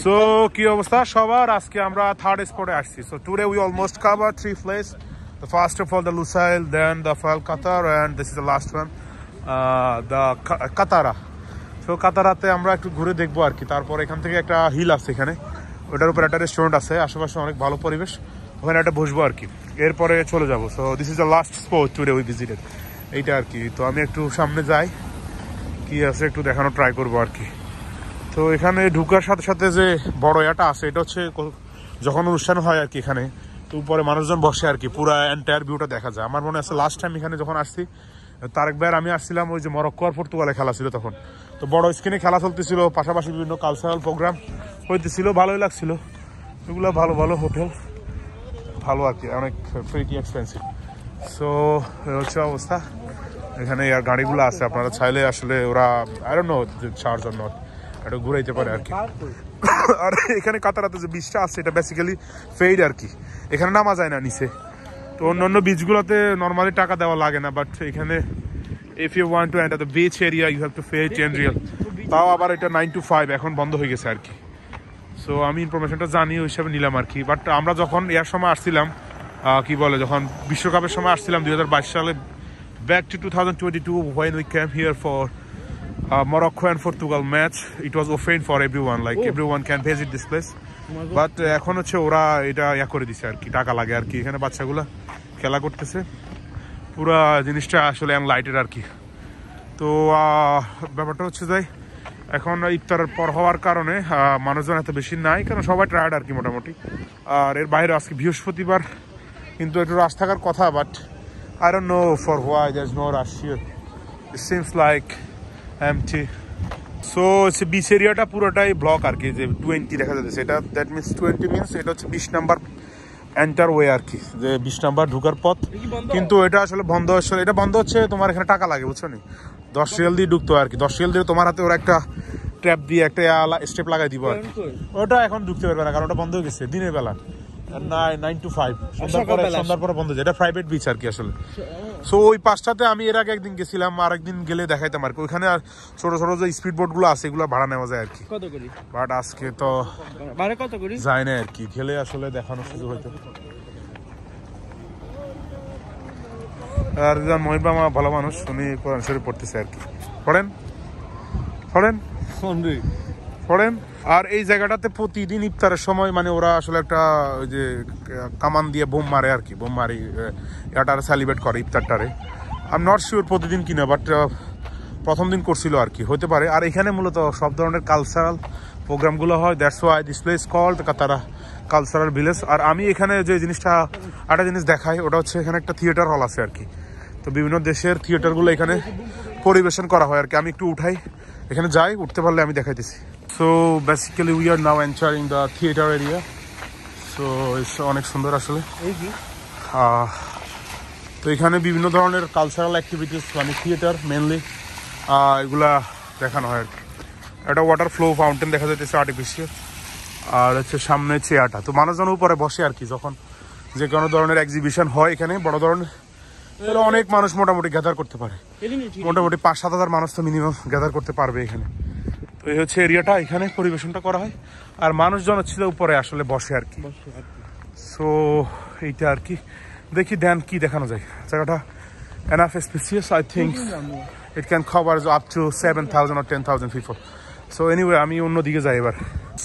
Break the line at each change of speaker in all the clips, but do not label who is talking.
So কি অবস্থা সবার? আজকে আমরা থার্ড স্পটে আসছি। So today we almost cover 3 place. The first of all the Lusail, then the Fal Qatar, and this is the last one, the Qatara. So কাতারাতে আমরা একটু ঘুরে দেখবো আর কি। তারপর এখান থেকে একটা হিল আছে, এখানে ওটার উপর একটা রেস্টুরেন্ট আছে, আশেপাশে অনেক ভালো পরিবেশ, ওখানে একটা বসবো আর কি। এরপরে চলে যাবো। So this is the last spot today we visited, এইটা আর কি। তো আমি একটু সামনে যাই, কি আছে একটু দেখানো ট্রাই করবো আর কি। তো এখানে ঢুকার সাথে সাথে যে বড় এটা আছে, এটা হচ্ছে যখন অনুষ্ঠান হয় আর কি এখানে, তো উপরে মানুষজন বসে আর কি, পুরো এন্টায়ার ভিউটা দেখা যায়। আমার মনে আছে লাস্ট টাইম এখানে যখন আসছি, তারেক ভাইয়ের আমি আসছিলাম, ওই যে মরক্কো আর পর্তুগালে খেলা ছিল তখন। তো বড় স্ক্রিনে খেলা চলতেছিল, পাশাপাশি বিভিন্ন কালচারাল প্রোগ্রাম হইতেছিল, ভালোই লাগছিল। এগুলো ভালো ভালো হোটেল, ভালো আর কি, অনেক প্রিটি এক্সপেন্সিভ। সো হচ্ছে অবস্থা। এখানে আর গাড়িগুলো আছে, আপনারা চাইলে আসলে ওরা I don't know charge or not, এটা ঘুরাইতে পারে আর কি। আর এখানে কাতারাতে যে বিচটা আছে, এটা বেসিক্যালি পেইড আর কি, এখানে নামা যায় না নিচে। তো অন্যান্য বিচগুলোতে নর্মালি টাকা দেওয়া লাগে না, বাট এখানে if you want to enter the beach area you have to pay 10 riyal. তাও আবার এটা 9 to 5 এখন বন্ধ হয়ে গেছে আর কি। সো আমি ইনফরমেশনটা জানি, ওই হিসাবে নিলাম আর কি। বাট আমরা যখন এর সময় আসছিলাম, কি বলে, যখন বিশ্বকাপের সময় আসছিলাম 2022 সালে, back to 2022 when we came here for Morocco and Portugal match, it was open for everyone, like everyone can visit this place. But এখন হচ্ছে ওরা এটা করে দিছে আর কি, টাকা লাগে আর কি। এখানে বাচ্চাগুলা খেলা করতেছে, পুরা জিনিসটা আসলে লাইটের আর কি। তো ব্যাপারটা হচ্ছে যে এখন ইফতারের পর হওয়ার কারণে মানুষজন এত বেশি নাই, কারণ সবাই টায়ার্ড আর কি মোটামুটি। আর এর বাইরে আজকে বৃহস্পতিবার, কিন্তু একটু রাশ থাকার কথা, but I don't know for why there's no rush here. It seems like empty. So it's a beach area টা পুরোটাই ব্লক আর কি, যে 20 দেখা যাচ্ছে, এটা দ্যাট মিনস 20 মিনস এটা হচ্ছে 20 নাম্বার এন্টার ওয়ে আর কি, যে 20 নাম্বার ঢোকার পথ। কিন্তু এটা আসলে বন্ধ, আসলে এটা বন্ধ হচ্ছে, তোমার এখানে টাকা লাগে, বুঝছো নি? 10 রিয়াল দিয়ে ঢুকতো আর কি। 10 রিয়াল দিয়ে তোমার হাতে ওরা একটা ট্র্যাপ দিয়ে একটা স্টেপ লাগাই দিব আর কি। ওটা এখন ঢুকতে পারবে না, কারণ ওটা বন্ধ হয়ে গেছে দিনের বেলা, 9 to 5, সন্ধ্যার পরে বন্ধ হয়ে যায়। এটা প্রাইভেট বিচ আর কি আসলে। সো ওই পাঁচটাতে আমি এর আগে একদিন গেছিলাম, আর একদিন গেলে দেখাইতাম আর কি। ওইখানে আর ছোট ছোট যে স্পিড বোট গুলো আছে, এগুলো ভাড়া নেওয়া যায় আর কি। বাট আজকে তো যায় না আর কি, গেলে আসলে দেখানোর সুযোগ হয়তো। আর মহিবা মা ভালো মানুষ, উনি কোরআন শরীফ পড়তেছে আর কি। পড়েন পড়েন। আর এই জায়গাটাতে প্রতিদিন ইফতারের সময় মানে ওরা আসলে একটা ওই যে কামান দিয়ে বোম মারে আর কি, বোম মারি এটারে সেলিব্রেট করে ইফতারটারে। আই এম নট শিওর প্রতিদিন কিনা, বাট প্রথম দিন করছিল আর কি, হতে পারে। আর এখানে মূলত সব ধরনের কালচারাল প্রোগ্রামগুলো হয়, that's why this place called Katara cultural village. আর আমি এখানে যে জিনিসটা, একটা জিনিস দেখাই, ওটা হচ্ছে এখানে একটা থিয়েটার হল আছে আর কি। তো বিভিন্ন দেশের থিয়েটারগুলো এখানে পরিবেশন করা হয় আর কি। আমি একটু উঠাই, এখানে যাই, উঠতে পারলে আমি দেখাইতেছি। So basically we are now entering the theatre area. So অনেক সুন্দর আসলে। তো এখানে বিভিন্ন ধরনের কালচারাল অ্যাক্টিভিটিস, মানে থিয়েটার মেনলি, এগুলা দেখানো হয় আর কি। একটা ওয়াটার ফ্লো ফাউন্টেন দেখা যাইতেছে আর্টিফিশিয়াল, আর হচ্ছে সামনে চেয়ারটা। তো মানুষজন উপরে বসে আর কি, যখন যে কোনো ধরনের এক্সিবিশন হয় এখানে বড় ধরনের, অনেক মানুষ মোটামুটি গ্যাদার করতে পারে। মোটামুটি 5-7 হাজার মানুষ তো মিনিমাম গ্যাদার করতে পারবে এখানে। তো এই হচ্ছে এরিয়াটা, এখানে পরিবেশনটা করা হয়, আর মানুষজন হচ্ছে উপরে আসলে বসে আর কি। সো এইটা আর কি, দেখি দেন কি দেখানো যায়। জায়গাটা enough spacious, I think it can cover up to 7,000 or 10,000 people. So anyway আমি অন্যদিকে যাই এবার।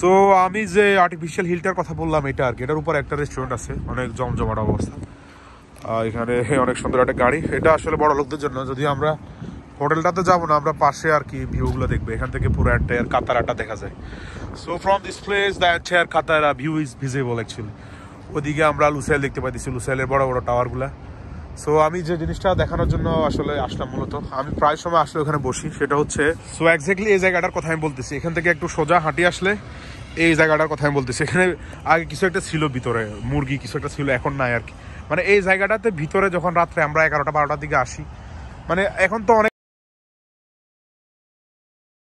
সো আমি যে আর্টিফিশিয়াল হিলটার কথা বললাম, এটা আর কি, এটার উপর একটা রেস্টুরেন্ট আছে, অনেক জমজমাট অবস্থা। এখানে অনেক সুন্দর একটা গাড়ি, এটা আসলে বড় লোকদের জন্য। যদি আমরা হোটেলটাতে যাবো না, আমরা পাশে আর কি ভিউগুলো দেখবো, এখান থেকে পুরো এন্টায়ার কাতারাটা দেখা যায়। So from this place the entire Katara view is visible actually. ওদিকে আমরা লুসাইল দেখতে পাইতেছি, লুসাইলের বড় বড় টাওয়ারগুলা। সো আমি যে জিনিসটা দেখানোর জন্য আসলে আসলাম, মূলত আমি প্রায় সময় আসলে ওখানে বসি, সেটা হচ্ছে সো এক্স্যাক্টলি এই জায়গাটার কথা আমি বলতেছি। এখান থেকে একটু সোজা হাঁটি আসলে এই জায়গাটার কথা আমি বলতেছি। এখানে আগে কিছু একটা ছিল ভিতরে, মুরগি কিছু একটা ছিল, এখন নাই আর কি। মানে এই জায়গাটাতে ভিতরে যখন রাত্রে আমরা 11টা-12টার দিকে আসি, মানে এখন তো অনেক